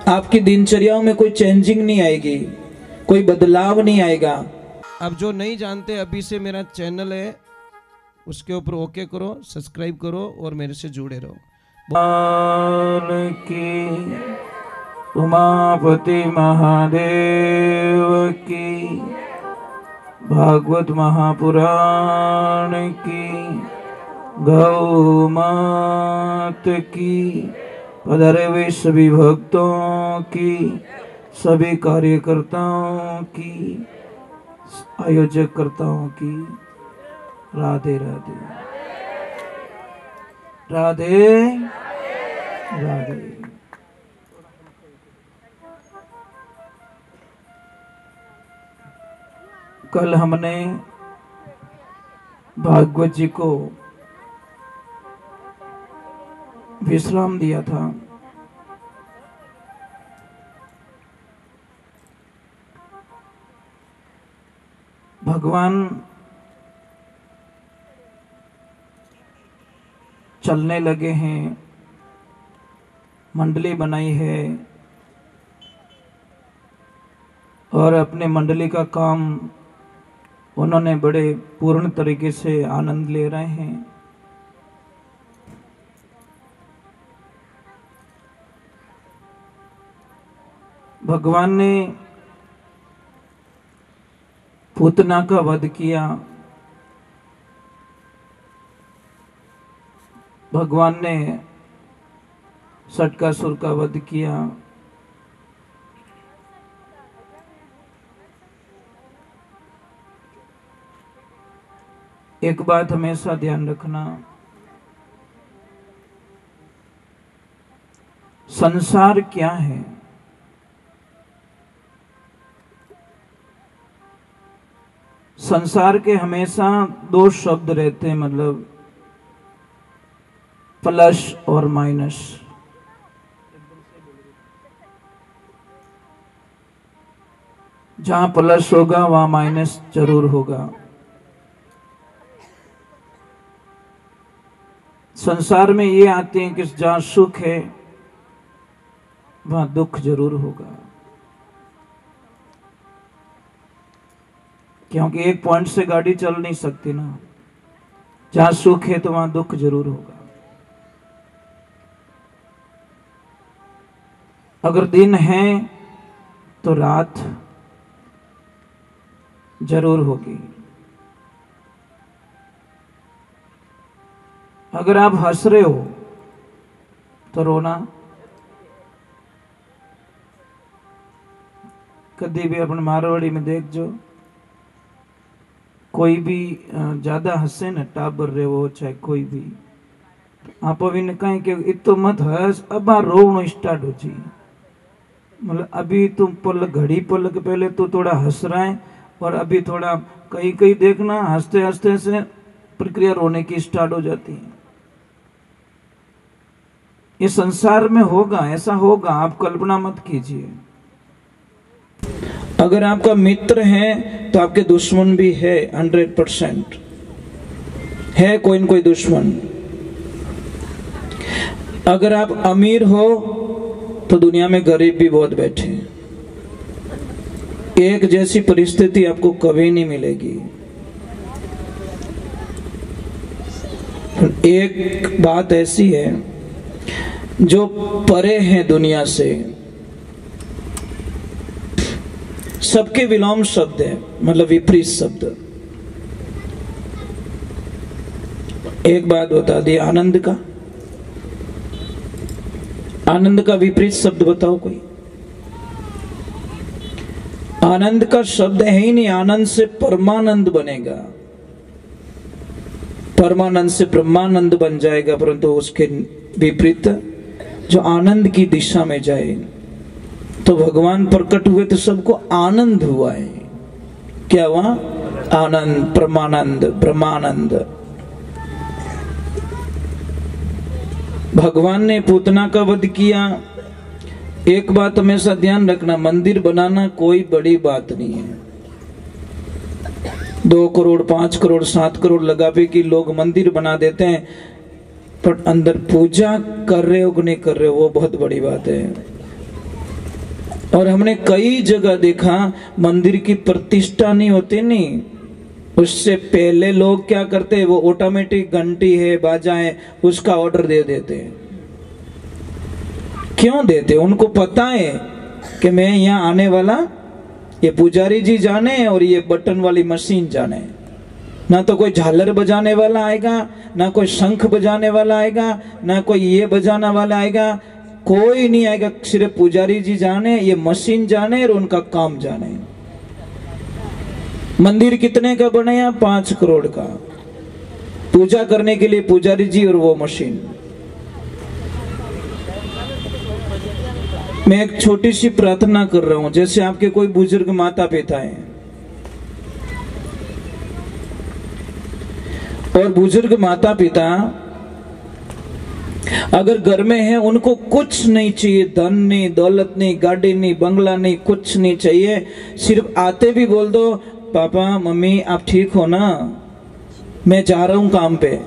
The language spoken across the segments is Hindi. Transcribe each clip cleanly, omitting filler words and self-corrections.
आपकी दिनचर्याओं में कोई चेंजिंग नहीं आएगी, कोई बदलाव नहीं आएगा। अब जो नहीं जानते, अभी से मेरा चैनल है उसके ऊपर ओके करो, सब्सक्राइब करो और मेरे से जुड़े रहो। की उमापति महादेव की, भागवत महापुराण की, गौ मात की, पधारे हुए सभी भक्तों की, सभी कार्यकर्ताओं की, आयोजक कर्ताओं की राधे राधे राधे राधे। कल हमने भागवत जी को विश्राम दिया था। भगवान चलने लगे हैं, मंडली बनाई है और अपने मंडली का काम उन्होंने बड़े पूर्ण तरीके से आनंद ले रहे हैं। भगवान ने पूतना का वध किया, भगवान ने षटकासुर का वध किया, एक बात हमेशा ध्यान रखना, संसार क्या है? संसार के हमेशा दो शब्द रहते हैं, मतलब प्लस और माइनस। जहां प्लस होगा वहां माइनस जरूर होगा। संसार में ये आते हैं कि जहां सुख है वहां दुख जरूर होगा, क्योंकि एक पॉइंट से गाड़ी चल नहीं सकती ना। जहां सुख है तो वहां दुख जरूर होगा। अगर दिन है तो रात जरूर होगी। अगर आप हंस रहे हो तो रोना कभी भी अपने मारवाड़ी में देख जो, कोई भी ज्यादा हंसे न, टाबर रहे हो चाहे कोई भी, आप अभी ने कहें कि इतो मत हंस, अब रोना स्टार्ट हो जाए। मतलब अभी तुम घड़ी पलक पहले तो थोड़ा हंस रहा है और अभी थोड़ा कहीं कहीं देखना हंसते हंसते से प्रक्रिया रोने की स्टार्ट हो जाती है। ये संसार में होगा, ऐसा होगा, आप कल्पना मत कीजिए। अगर आपका मित्र है तो आपके दुश्मन भी है, 100% है कोई न कोई दुश्मन। अगर आप अमीर हो तो दुनिया में गरीब भी बहुत बैठे हैं। एक जैसी परिस्थिति आपको कभी नहीं मिलेगी। एक बात ऐसी है, जो परे हैं दुनिया से, सबके विलोम शब्द है, मतलब विपरीत शब्द। एक बात बता दी, आनंद का, आनंद का विपरीत शब्द बताओ कोई। आनंद का शब्द है ही नहीं। आनंद से परमानंद बनेगा, परमानंद से ब्रह्मानंद बन जाएगा, परंतु उसके विपरीत जो आनंद की दिशा में जाए। तो भगवान प्रकट हुए तो सबको आनंद हुआ है। क्या हुआ? आनंद, परमानंद, ब्रह्मानंद। भगवान ने पूतना का वध किया। एक बात हमेशा ध्यान रखना, मंदिर बनाना कोई बड़ी बात नहीं है। 2 करोड़ 5 करोड़ 7 करोड़ लगावे कि लोग मंदिर बना देते हैं, पर अंदर पूजा कर रहे हो कि नहीं कर रहे हो वो बहुत बड़ी बात है। और हमने कई जगह देखा मंदिर की प्रतिष्ठा नहीं होती, नहीं, उससे पहले लोग क्या करते हैं, वो ऑटोमेटिक घंटी है, बाजा है, उसका ऑर्डर दे देते हैं। क्यों देते? उनको पता है कि मैं यहाँ आने वाला, ये पुजारी जी जाने और ये बटन वाली मशीन जाने, ना तो कोई झालर बजाने वाला आएगा, ना कोई शंख बजाने वाला आएगा, ना कोई ये बजाने वाला आएगा, कोई नहीं आएगा। सिर्फ पुजारी जी जाने, ये मशीन जाने और उनका काम जाने। मंदिर कितने का बनाया? 5 करोड़ का। पूजा करने के लिए पुजारी जी और वो मशीन। मैं एक छोटी सी प्रार्थना कर रहा हूं, जैसे आपके कोई बुजुर्ग माता पिता हैं और बुजुर्ग माता पिता अगर घर में है, उनको कुछ नहीं चाहिए, धन नहीं, दौलत नहीं, गाड़ी नहीं, बंगला नहीं, कुछ नहीं चाहिए, सिर्फ आते भी बोल दो पापा मम्मी आप ठीक हो ना, मैं जा रहा हूं काम पे,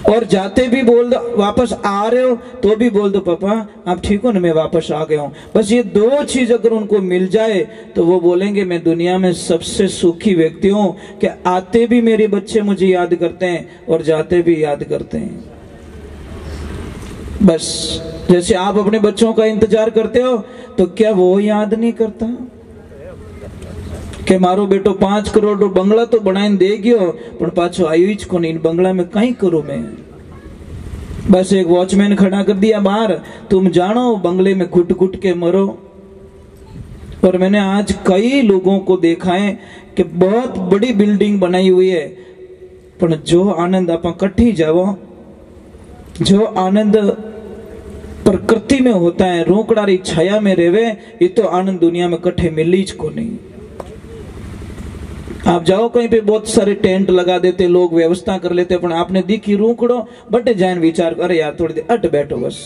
और जाते भी बोल दो, वापस आ रहे हो तो भी बोल दो पापा आप ठीक हो ना, मैं वापस आ गया हूं। बस ये 2 चीज अगर उनको मिल जाए तो वो बोलेंगे मैं दुनिया में सबसे सुखी व्यक्ति हूं, कि आते भी मेरे बच्चे मुझे याद करते हैं और जाते भी याद करते हैं। बस जैसे आप अपने बच्चों का इंतजार करते हो, तो क्या वो याद नहीं करता कि मारो बेटो 5 करोड़ बंगला तो बनाई दे गयो, पण पाछो आयु ज कोनी, बंगला में कहीं करूं मैं। बस एक वॉचमैन खड़ा कर दिया बाहर, तुम जानो बंगले में घुट घुट के मरो। और मैंने आज कई लोगों को देखा है कि बहुत बड़ी बिल्डिंग बनाई हुई है, पर जो आनंद आप कट्ठी जाओ, जो आनंद प्रकृति में होता है, रोकड़ारी छाया में रेवे, ये तो आनंद दुनिया में कट्ठे मिली ज को नहीं। आप जाओ कहीं पे बहुत सारे टेंट लगा देते लोग, व्यवस्था कर लेते, पर आपने दिखी रूकड़ो बटे जान विचार, अरे यार थोड़ी देर अट बैठो बस।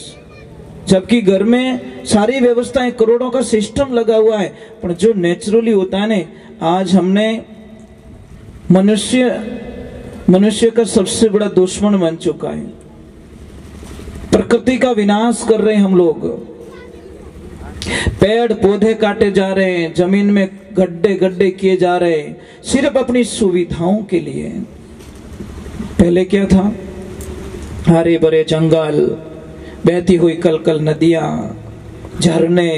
जबकि घर में सारी व्यवस्थाएं, करोड़ों का सिस्टम लगा हुआ है, पर जो नेचुरली होता है ना, आज हमने मनुष्य का सबसे बड़ा दुश्मन बन चुका है। प्रकृति का विनाश कर रहे हैं हम लोग, पेड़ पौधे काटे जा रहे हैं, जमीन में गड्ढे गड्ढे किए जा रहे हैं, सिर्फ अपनी सुविधाओं के लिए। पहले क्या था? हरे भरे जंगल, बहती हुई कलकल नदियां, झरने,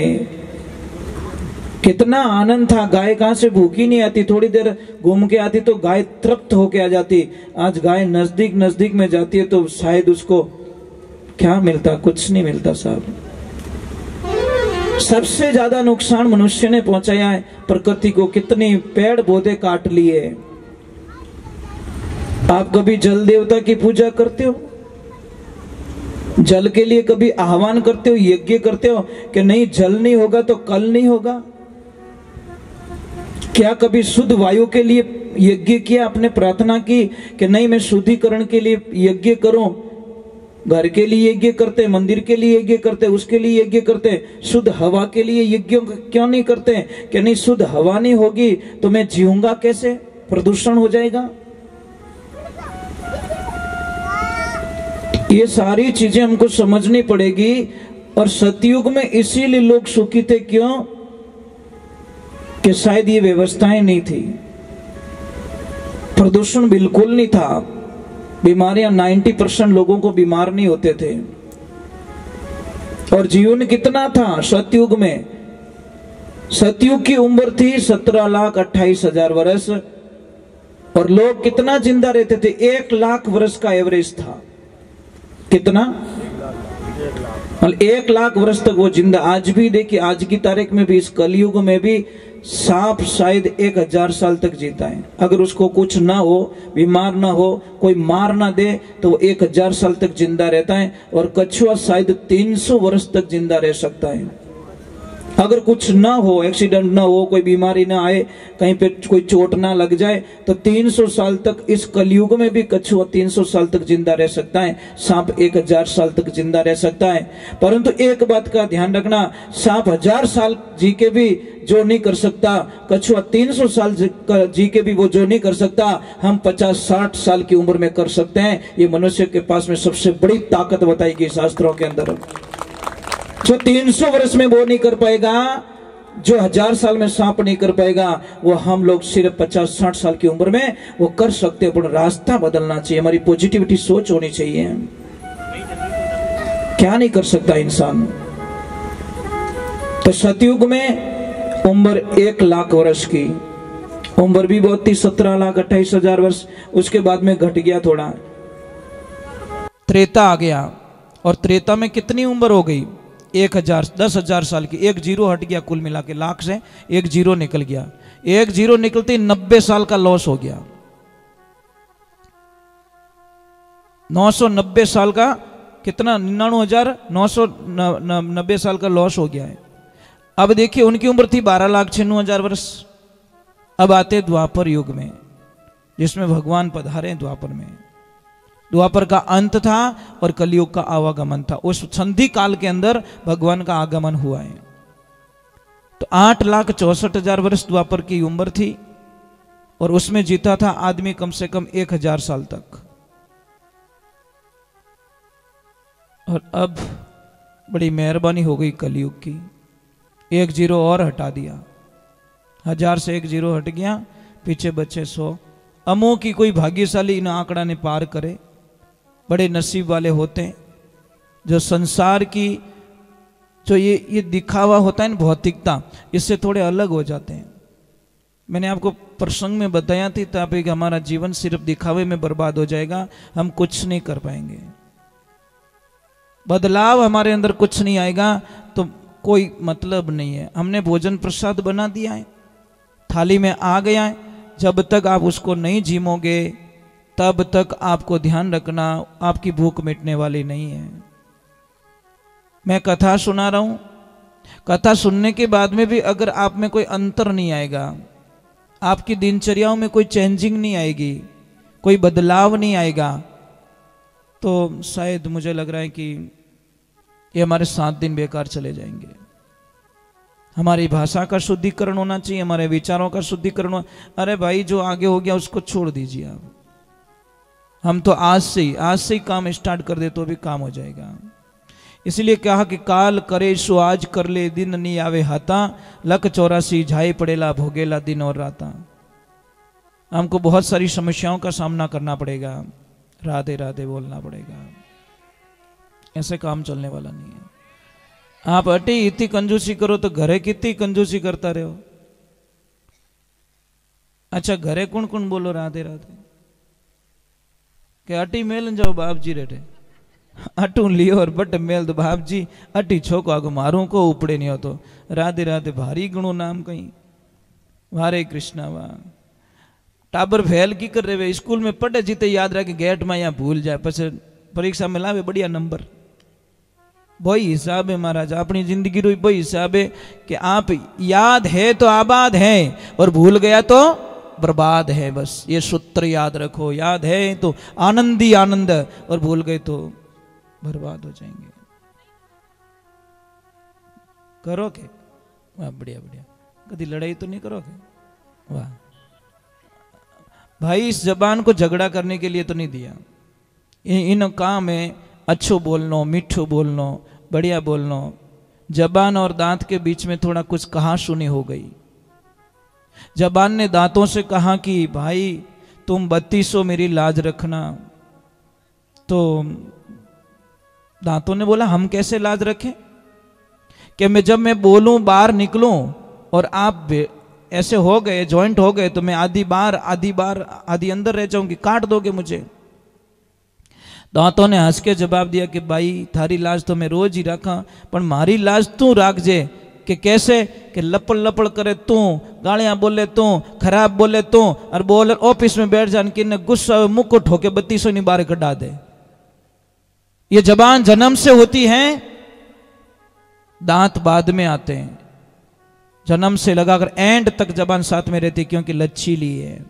कितना आनंद था। गाय कहां से भूखी नहीं आती, थोड़ी देर घूम के आती तो गाय तृप्त होके आ जाती। आज गाय नजदीक नजदीक में जाती है तो शायद उसको क्या मिलता? कुछ नहीं मिलता साहब। सबसे ज्यादा नुकसान मनुष्य ने पहुंचाया है प्रकृति को। कितनी पेड़ पौधे काट लिए। आप कभी जल देवता की पूजा करते हो? जल के लिए कभी आह्वान करते हो, यज्ञ करते हो कि नहीं जल नहीं होगा तो कल नहीं होगा? क्या कभी शुद्ध वायु के लिए यज्ञ किया, आपने प्रार्थना की कि नहीं मैं शुद्धिकरण के लिए यज्ञ करूं? घर के लिए यज्ञ करते, मंदिर के लिए यज्ञ करते, उसके लिए यज्ञ करते। शुद्ध हवा के लिए यज्ञ क्यों नहीं करते कि नहीं शुद्ध हवा नहीं होगी तो मैं जीऊंगा कैसे, प्रदूषण हो जाएगा। ये सारी चीजें हमको समझनी पड़ेगी। और सतयुग में इसीलिए लोग सुखी थे, क्यों? कि शायद ये व्यवस्थाएं नहीं थी, प्रदूषण बिल्कुल नहीं था, बीमारियां 90% लोगों को बीमार नहीं होते थे। और जीवन कितना था सतयुग में? सतयुग की उम्र थी 17,28,000 वर्ष, और लोग कितना जिंदा रहते थे? 1 लाख वर्ष का एवरेज था। कितना? 1 लाख वर्ष तक वो जिंदा। आज भी देखिए, आज की तारीख में भी, इस कलयुग में भी सांप शायद 1000 साल तक जीता है। अगर उसको कुछ ना हो, बीमार ना हो, कोई मार ना दे, तो वो 1000 साल तक जिंदा रहता है। और कछुआ शायद 300 वर्ष तक जिंदा रह सकता है। अगर कुछ ना हो, एक्सीडेंट ना हो, कोई बीमारी ना आए, कहीं पे कोई चोट ना लग जाए, तो 300 साल तक, इस कलयुग में भी कछुआ 300 साल तक जिंदा रह सकता है। सांप 1000 साल तक जिंदा रह सकता है। परंतु एक बात का ध्यान रखना, सांप 1000 साल जी के भी जो नहीं कर सकता, कछुआ 300 साल जी के भी वो जो नहीं कर सकता, हम 50-60 साल की उम्र में कर सकते हैं। ये मनुष्य के पास में सबसे बड़ी ताकत बताई गई शास्त्रों के अंदर। जो 300 वर्ष में वो नहीं कर पाएगा, जो 1000 साल में सांप नहीं कर पाएगा, वो हम लोग सिर्फ 50-60 साल की उम्र में वो कर सकते हैं। पर रास्ता बदलना चाहिए, हमारी पॉजिटिविटी सोच होनी चाहिए। क्या नहीं कर सकता इंसान। तो सतयुग में उम्र 1 लाख वर्ष की, उम्र भी बहुत थी, 17,28,000 वर्ष। उसके बाद में घट गया थोड़ा, त्रेता आ गया। और त्रेता में कितनी उम्र हो गई? 10,000 साल की। 1 जीरो हट गया, कुल मिला के लाख से 1 जीरो निकल गया। 1 जीरो निकलते 90 साल का लॉस हो गया। 990 साल का कितना, 99,990 साल का लॉस हो गया है। अब देखिए उनकी उम्र थी 12,96,000 वर्ष। अब आते द्वापर युग में, जिसमें भगवान पधारे द्वापर में। द्वापर का अंत था और कलयुग का आवागमन था। उस संधि काल के अंदर भगवान का आगमन हुआ है। तो 8,64,000 वर्ष द्वापर की उम्र थी और उसमें जीता था आदमी कम से कम 1,000 साल तक। और अब बड़ी मेहरबानी हो गई कलयुग की, 1 जीरो और हटा दिया। 1000 से 1 जीरो हट गया, पीछे बचे 100। अमो की कोई भाग्यशाली इन आंकड़ा ने पार करे, बड़े नसीब वाले होते हैं जो संसार की जो ये दिखावा होता है ना, भौतिकता, इससे थोड़े अलग हो जाते हैं। मैंने आपको प्रसंग में बताया थी ताकि हमारा जीवन सिर्फ दिखावे में बर्बाद हो जाएगा, हम कुछ नहीं कर पाएंगे, बदलाव हमारे अंदर कुछ नहीं आएगा तो कोई मतलब नहीं है। हमने भोजन प्रसाद बना दिया है, थाली में आ गया है, जब तक आप उसको नहीं झीमोगे तब तक आपको ध्यान रखना आपकी भूख मिटने वाली नहीं है। मैं कथा सुना रहा हूं, कथा सुनने के बाद में भी अगर आप में कोई अंतर नहीं आएगा, आपकी दिनचर्याओं में कोई चेंजिंग नहीं आएगी, कोई बदलाव नहीं आएगा, तो शायद मुझे लग रहा है कि ये हमारे 7 दिन बेकार चले जाएंगे। हमारी भाषा का शुद्धिकरण होना चाहिए, हमारे विचारों का शुद्धिकरण हो। अरे भाई जो आगे हो गया उसको छोड़ दीजिए आप। हम तो आज से ही काम स्टार्ट कर दे तो भी काम हो जाएगा। इसलिए कहा कि काल करे सो आज कर ले, दिन नहीं आवे हाथा, लक 84 झाई पड़ेला भोगेला दिन और राता। हमको बहुत सारी समस्याओं का सामना करना पड़ेगा, राधे राधे बोलना पड़ेगा, ऐसे काम चलने वाला नहीं है। आप अटी इतनी कंजूसी करो तो घरे कितनी कंजूसी करता रहो। अच्छा घरे कौन कौन बोलो राधे राधे के अटी मेल जाओ बाप जी रेटे अटू लियो और बट मेल तो बाप जी अटी छोको आगो मारू को उपड़े नहीं हो तो राधे राधे भारी गुणो नाम कहीं हरे कृष्णा वाह। टाबर फेल की कर रहे स्कूल में पढ़े जीते याद रहे गेट में यहाँ भूल जाए पछे परीक्षा में लावे बढ़िया नंबर। वही हिसाब है महाराज, अपनी जिंदगी रो वही हिसाब है कि आप याद है तो आबाद है और भूल गया तो बर्बाद है। बस ये सूत्र याद रखो, याद है तो आनंद ही आनंद और भूल गए तो बर्बाद हो जाएंगे। करोगे वाह, बढ़िया बढ़िया, कभी लड़ाई तो नहीं करोगे वाह भाई। इस जबान को झगड़ा करने के लिए तो नहीं दिया, इन काम में अच्छो बोलनो, मीठो बोलनो, बढ़िया बोलनो। जबान और दांत के बीच में थोड़ा कुछ कहा सुनी हो गई। जबान ने दांतों से कहा कि भाई तुम 3200 मेरी लाज रखना, तो दांतों ने बोला हम कैसे लाज रखें कि मैं जब मैं बोलूं बाहर निकलूं और आप ऐसे हो गए, जॉइंट हो गए, तो मैं आधी अंदर रह जाऊंगी, काट दोगे मुझे। दांतों ने हंस के जवाब दिया कि भाई थारी लाज तो मैं रोज ही रखा, पर मारी लाज तू राख जे। कि कैसे? कि लपड़ लपड़ करे तू, गालियां बोले तू, खराब बोले तू, और बोल ऑफिस में बैठ जान कि गुस्सा मुक्को ठोके 3200 नहीं बाहर कटा दे। ये जबान जन्म से होती है, दांत बाद में आते हैं। जन्म से लगाकर एंड तक जबान साथ में रहती क्योंकि लचीली है।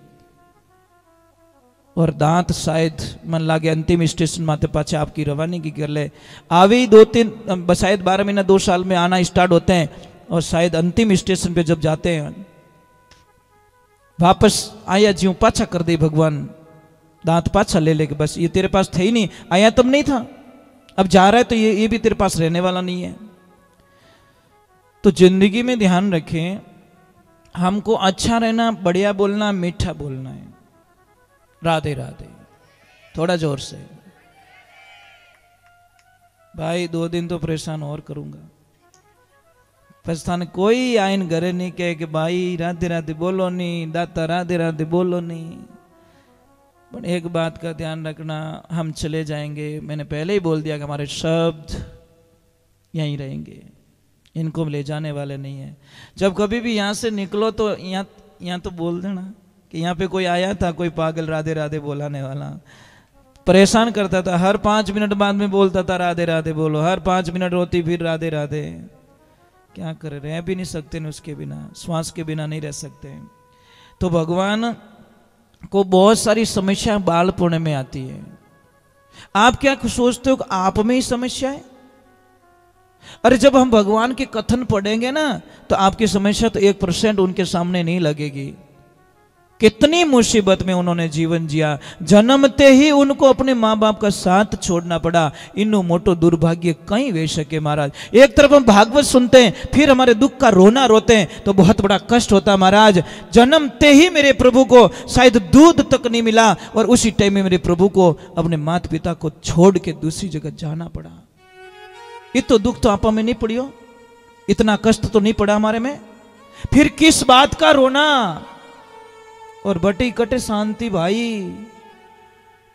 और दांत शायद मन लागे अंतिम स्टेशन माते पाछे आपकी रवानगी कर ले। आवी 2-3 शायद 12 महीना 2 साल में आना स्टार्ट होते हैं और शायद अंतिम स्टेशन पे जब जाते हैं वापस आया ज्यों पाछा कर दे भगवान, दांत पाछा ले ले के बस ये तेरे पास थे ही नहीं, आया तब नहीं था, अब जा रहा है तो ये भी तेरे पास रहने वाला नहीं है। तो जिंदगी में ध्यान रखें, हमको अच्छा रहना, बढ़िया बोलना, मीठा बोलना है। राधे राधे। थोड़ा जोर से भाई, 2 दिन तो परेशान और करूंगा। पछतान कोई आइन घरे नहीं कहे कि भाई राधे राधे बोलो नहीं, दाता राधे राधे बोलो नहीं। पर एक बात का ध्यान रखना, हम चले जाएंगे, मैंने पहले ही बोल दिया कि हमारे शब्द यहीं रहेंगे, इनको ले जाने वाले नहीं है। जब कभी भी यहाँ से निकलो तो यहाँ तो बोल देना कि यहाँ पे कोई आया था, कोई पागल राधे राधे बोलाने वाला, परेशान करता था, हर 5 मिनट बाद में बोलता था राधे राधे बोलो, हर 5 मिनट रोती फिर राधे राधे। क्या करे, रह भी नहीं सकते न उसके बिना, श्वास के बिना नहीं रह सकते। तो भगवान को बहुत सारी समस्या बालपण में आती है। आप क्या सोचते हो कि आप में ही समस्या है? अरे जब हम भगवान के कथन पढ़ेंगे ना, तो आपकी समस्या तो 1% उनके सामने नहीं लगेगी। कितनी मुसीबत में उन्होंने जीवन जिया, जन्मते ही उनको अपने माँ बाप का साथ छोड़ना पड़ा। इन्नु मोटो दुर्भाग्य कहीं वे सके महाराज। एक तरफ हम भागवत सुनते हैं, फिर हमारे दुख का रोना रोते हैं, तो बहुत बड़ा कष्ट होता महाराज। जन्मते ही मेरे प्रभु को शायद दूध तक नहीं मिला, और उसी टाइम में मेरे प्रभु को अपने माता पिता को छोड़ के दूसरी जगह जाना पड़ा। ये तो दुख तो आपा में नहीं पड़ियो, इतना कष्ट तो नहीं पड़ा हमारे में, फिर किस बात का रोना। और बटी कटे शांति भाई,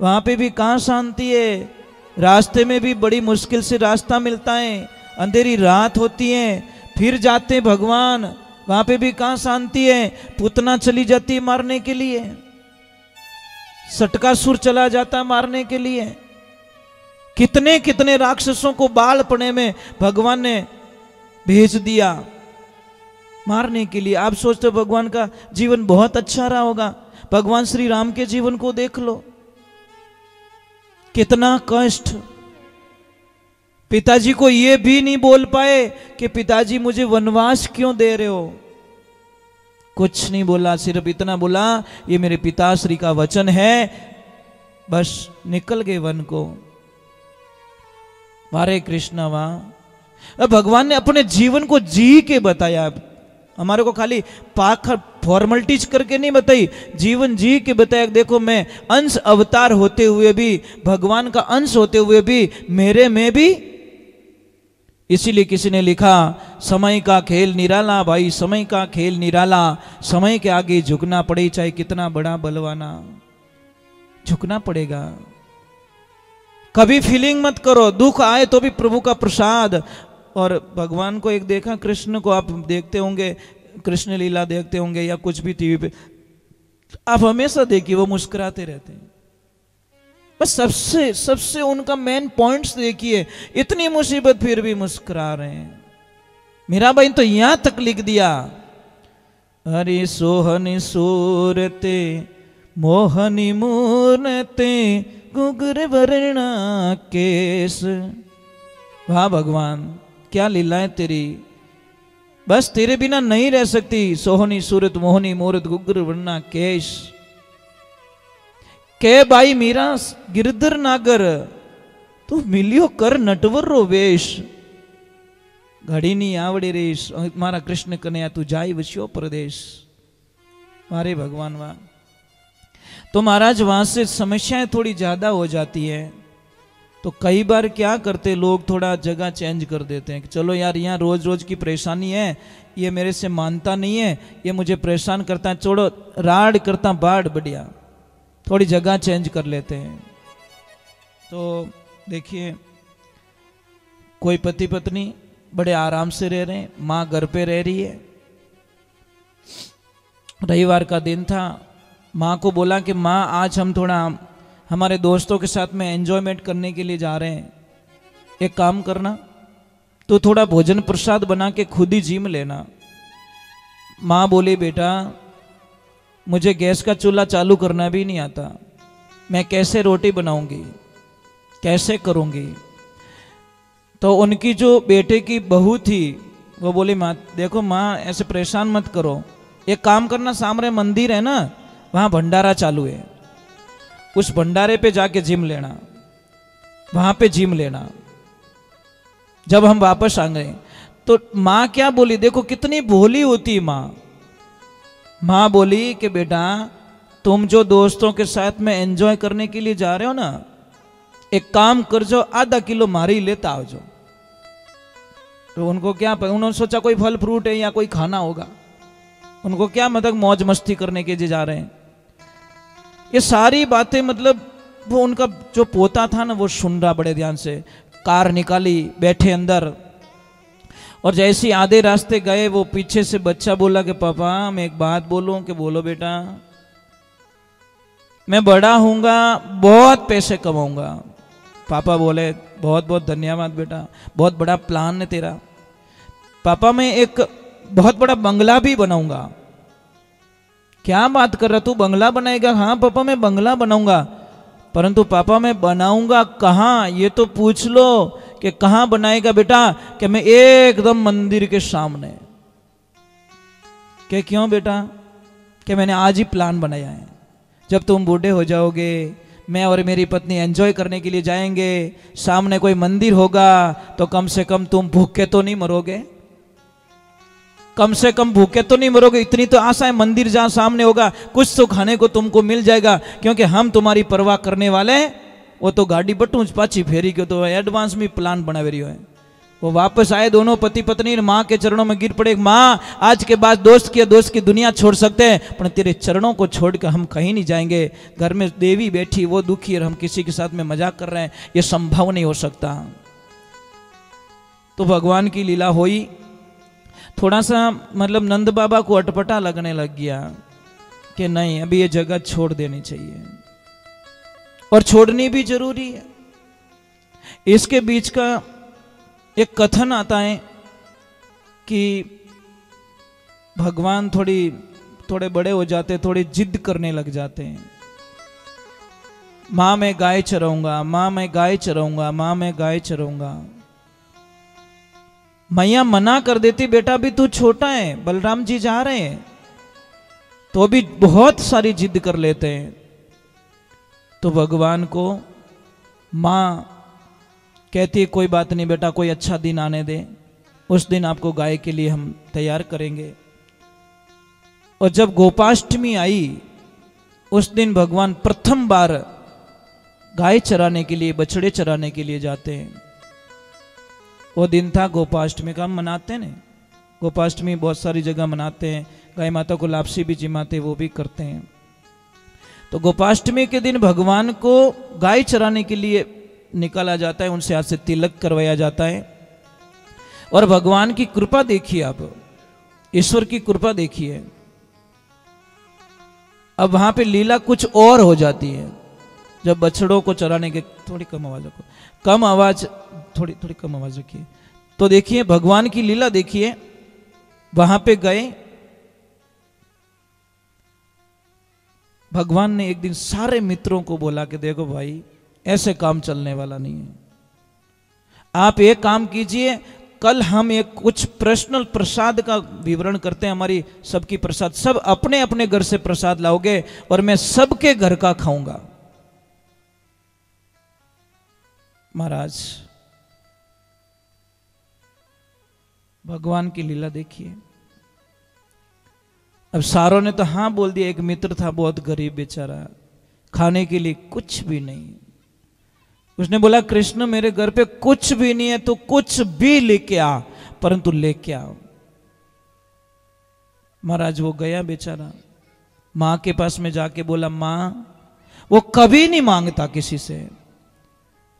वहां पे भी कहां शांति है? रास्ते में भी बड़ी मुश्किल से रास्ता मिलता है, अंधेरी रात होती है, फिर जाते हैं भगवान, वहां पे भी कहां शांति है? पूतना चली जाती है मारने के लिए, सटकासुर चला जाता मारने के लिए, कितने कितने राक्षसों को बालपने में भगवान ने भेज दिया मारने के लिए। आप सोचते हो भगवान का जीवन बहुत अच्छा रहा होगा? भगवान श्री राम के जीवन को देख लो, कितना कष्ट। पिताजी को ये भी नहीं बोल पाए कि पिताजी मुझे वनवास क्यों दे रहे हो, कुछ नहीं बोला, सिर्फ इतना बोला ये मेरे पिताश्री का वचन है, बस निकल गए वन को। हरे कृष्ण। वहां भगवान ने अपने जीवन को जी के बताया, हमारे को खाली पाखर फॉर्मलिटीज करके नहीं बताई, जीवन जी के बताया। देखो मैं अंश अवतार होते हुए भी, भगवान का अंश होते हुए भी, मेरे में भी। इसीलिए किसी ने लिखा, समय का खेल निराला भाई, समय का खेल निराला, समय के आगे झुकना पड़े, चाहे कितना बड़ा बलवाना, झुकना पड़ेगा। कभी फीलिंग मत करो, दुख आए तो भी प्रभु का प्रसाद। और भगवान को एक देखा, कृष्ण को आप देखते होंगे, कृष्ण लीला देखते होंगे या कुछ भी टीवी पे, आप हमेशा देखिए वो मुस्कुराते रहते हैं। बस सबसे उनका मेन पॉइंट्स देखिए, इतनी मुसीबत फिर भी मुस्कुरा रहे हैं। मीरा भाई तो यहां तक लिख दिया, हरि सोहनी सूरते मोहनी मूर्ते गुगर वर्णा केस। वाह भगवान, क्या लीलाएं तेरी, बस तेरे बिना नहीं रह सकती। सोहनी सूरत मोहनी मूरत गुगर वर्णा केश। के भाई मीरा गिरधर नागर, तू मिलियो कर नटवर रो वेश। घड़ी नहीं आवड़े रेश, मारा कृष्ण कन्हैया तू जाई वस्यो प्रदेश। मारे भगवान वाह। तो महाराज वहां से समस्याएं थोड़ी ज्यादा हो जाती है, तो कई बार क्या करते लोग, थोड़ा जगह चेंज कर देते हैं कि चलो यार यहाँ रोज रोज की परेशानी है, ये मेरे से मानता नहीं है, ये मुझे परेशान करता है, छोड़ो राड करता बाढ़, बढ़िया थोड़ी जगह चेंज कर लेते हैं। तो देखिए कोई पति पत्नी बड़े आराम से रह रहे हैं, माँ घर पे रह रही है। रविवार का दिन था, माँ को बोला कि माँ आज हम थोड़ा हमारे दोस्तों के साथ में एंजॉयमेंट करने के लिए जा रहे हैं, एक काम करना तो थोड़ा भोजन प्रसाद बना के खुद ही जिम लेना। माँ बोली बेटा मुझे गैस का चूल्हा चालू करना भी नहीं आता, मैं कैसे रोटी बनाऊंगी, कैसे करूंगी। तो उनकी जो बेटे की बहू थी वो बोली माँ देखो माँ ऐसे परेशान मत करो, एक काम करना सामने मंदिर है ना, वहाँ भंडारा चालू है, उस भंडारे पे जाके जिम लेना, वहाँ पे जिम लेना। जब हम वापस आ गए तो माँ क्या बोली, देखो कितनी भोली होती माँ। माँ बोली कि बेटा तुम जो दोस्तों के साथ में एंजॉय करने के लिए जा रहे हो ना, एक काम कर जो आधा किलो मारी लेता आओ जो। तो उनको क्या पता, उन्होंने सोचा कोई फल फ्रूट है या कोई खाना होगा, उनको क्या मतलब मौज मस्ती करने के लिए जा रहे हैं। ये सारी बातें मतलब वो उनका जो पोता था ना वो सुन रहा बड़े ध्यान से। कार निकाली, बैठे अंदर, और जैसे ही आधे रास्ते गए वो पीछे से बच्चा बोला कि पापा मैं एक बात बोलूं। कि बोलो बेटा। मैं बड़ा हूंगा, बहुत पैसे कमाऊंगा। पापा बोले बहुत बहुत धन्यवाद बेटा, बहुत बड़ा प्लान है तेरा। पापा मैं एक बहुत बड़ा बंगला भी बनाऊंगा। क्या बात कर रहा तू, बंगला बनाएगा? हाँ पापा मैं बंगला बनाऊंगा, परंतु पापा मैं बनाऊंगा कहाँ, ये तो पूछ लो कि कहाँ बनाएगा बेटा। कि मैं एकदम मंदिर के सामने। कि क्यों बेटा? कि मैंने आज ही प्लान बनाया है, जब तुम बूढ़े हो जाओगे मैं और मेरी पत्नी एंजॉय करने के लिए जाएंगे, सामने कोई मंदिर होगा तो कम से कम तुम भूखे तो नहीं मरोगे, कम से कम भूखे तो नहीं मरोगे। इतनी तो आशा है, मंदिर जहां सामने होगा कुछ तो खाने को तुमको मिल जाएगा, क्योंकि हम तुम्हारी परवाह करने वाले हैं। वो तो गाड़ी बटू पाची फेरी के तो एडवांस में प्लान बना रही है। वो वापस आए, दोनों पति पत्नी माँ के चरणों में गिर पड़े। माँ आज के बाद दोस्त की दुनिया छोड़ सकते हैं, पर तेरे चरणों को छोड़कर हम कहीं नहीं जाएंगे। घर में देवी बैठी, वो दुखी, और हम किसी के साथ में मजाक कर रहे हैं, ये संभव नहीं हो सकता। तो भगवान की लीला हुई। थोड़ा सा मतलब नंद बाबा को अटपटा लगने लग गया कि नहीं अभी ये जगह छोड़ देनी चाहिए, और छोड़नी भी जरूरी है। इसके बीच का एक कथन आता है कि भगवान थोड़े बड़े हो जाते, थोड़ी जिद करने लग जाते हैं। माँ मैं गाय चराऊंगा, माँ मैं गाय चराऊंगा, माँ मैं गाय चराऊंगा। मैया मना कर देती, बेटा भी तू छोटा है, बलराम जी जा रहे हैं। तो भी बहुत सारी जिद कर लेते हैं। तो भगवान को माँ कहती है कोई बात नहीं बेटा, कोई अच्छा दिन आने दे, उस दिन आपको गाय के लिए हम तैयार करेंगे। और जब गोपाष्टमी आई उस दिन भगवान प्रथम बार गाय चराने के लिए, बछड़े चराने के लिए जाते हैं। वो दिन था गोपाष्टमी का, हम मनाते हैं ना। गोपाष्टमी बहुत सारी जगह मनाते हैं, गाय माता को लापसी भी जिमाते, वो भी करते हैं। तो गोपाष्टमी के दिन भगवान को गाय चराने के लिए निकाला जाता है, उनसे हाथ से तिलक करवाया जाता है। और भगवान की कृपा देखिए, आप ईश्वर की कृपा देखिए। अब वहां पे लीला कुछ और हो जाती है। जब बछड़ों को चराने के, थोड़ी कम आवाज रखो, कम आवाज, थोड़ी कम आवाज रखिए। तो देखिए भगवान की लीला देखिए। वहां पे गए, भगवान ने एक दिन सारे मित्रों को बोला कि देखो भाई ऐसे काम चलने वाला नहीं है, आप एक काम कीजिए, कल हम एक कुछ पर्सनल प्रसाद का विवरण करते हैं। हमारी सबकी प्रसाद, सब अपने अपने घर से प्रसाद लाओगे और मैं सबके घर का खाऊंगा। महाराज भगवान की लीला देखिए। अब सारों ने तो हाँ बोल दिया। एक मित्र था बहुत गरीब बेचारा, खाने के लिए कुछ भी नहीं। उसने बोला कृष्ण मेरे घर पे कुछ भी नहीं है, तो कुछ भी लेके आ, परंतु लेके आओ। महाराज वो गया बेचारा, माँ के पास में जाके बोला माँ, वो कभी नहीं मांगता किसी से,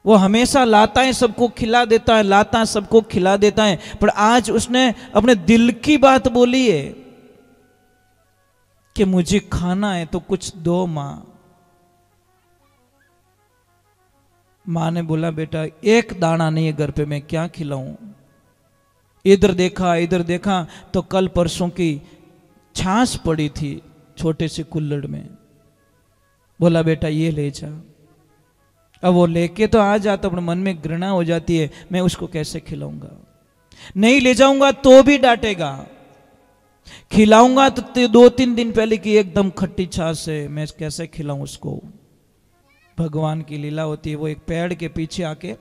वो हमेशा लाता है, सबको खिला देता है, लाता है, सबको खिला देता है। पर आज उसने अपने दिल की बात बोली है कि मुझे खाना है तो कुछ दो माँ। माँ ने बोला बेटा एक दाना नहीं है घर पे, मैं क्या खिलाऊं। इधर देखा तो कल परसों की छाछ पड़ी थी छोटे से कुल्हड़ में। बोला बेटा ये ले जा। अब वो लेके तो आ जाता, अपने मन में घृणा हो जाती है, मैं उसको कैसे खिलाऊंगा। नहीं ले जाऊंगा तो भी डांटेगा, खिलाऊंगा तो 2-3 दिन पहले की एकदम खट्टी छाछ है, मैं कैसे खिलाऊं उसको। भगवान की लीला होती है। वो एक पेड़ के पीछे आके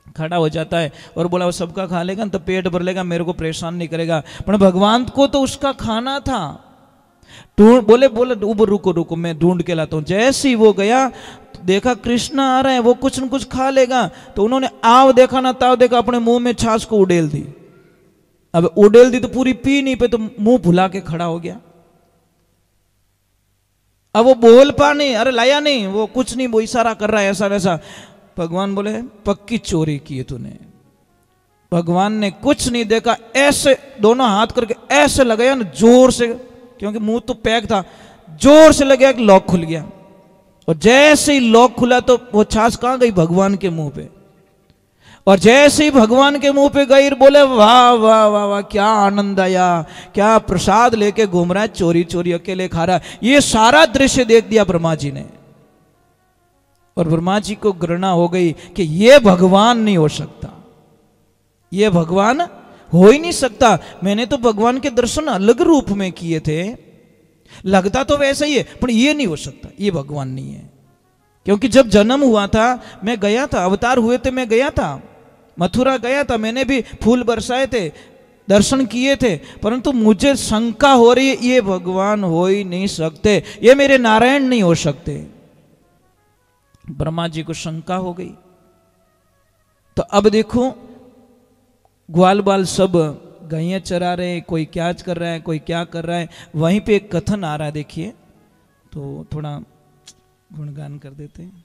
खड़ा हो जाता है और बोला वो सबका खा लेगा तो पेट भर लेगा, मेरे को परेशान नहीं करेगा। पर भगवान को तो उसका खाना था। बोले बोले रुको रुको मैं ढूंढ के लाता हूँ। जैसे ही वो गया तो देखा कृष्ण आ रहे हैं, वो कुछ न कुछ खा लेगा। तो उन्होंने आव देखा ना ताव देखा, अपने मुंह में छाछ को उड़ेल दी। अब उड़ेल दी तो पूरी पी नहीं पे, तो मुंह भुला के खड़ा हो गया। अब वो बोल पा नहीं, अरे लाया नहीं, वो कुछ नहीं, वो इशारा कर रहा है ऐसा वैसा। भगवान बोले पक्की चोरी की है तूने। भगवान ने कुछ नहीं देखा, ऐसे दोनों हाथ करके ऐसे लगाया ना जोर से, क्योंकि मुंह तो पैक था, जोर से लगा कि लॉक खुल गया। और जैसे ही लॉक खुला तो वो छाछ कहां गई? भगवान के मुंह पे। और जैसे ही भगवान के मुंह पे गई, बोले वाह वाह वाह वाह, क्या आनंद आया, क्या प्रसाद लेके घूम रहा है, चोरी चोरी अकेले खा रहा है। ये सारा दृश्य देख दिया ब्रह्मा जी ने। और ब्रह्मा जी को घृणा हो गई कि ये भगवान नहीं हो सकता, ये भगवान हो ही नहीं सकता। मैंने तो भगवान के दर्शन अलग रूप में किए थे, लगता तो वैसा ही है, पर ये नहीं हो सकता, ये भगवान नहीं है। क्योंकि जब जन्म हुआ था मैं गया था, अवतार हुए थे मैं गया था, मथुरा गया था, मैंने भी फूल बरसाए थे, दर्शन किए थे, परंतु मुझे शंका हो रही है ये भगवान हो ही नहीं सकते, ये मेरे नारायण नहीं हो सकते। ब्रह्मा जी को शंका हो गई। तो अब देखो ग्वाल बाल सब गायें चरा रहे हैं, कोई क्या कर रहा है, कोई क्या कर रहा है। वहीं पे एक कथन आ रहा है, देखिए तो थोड़ा गुणगान कर देते हैं।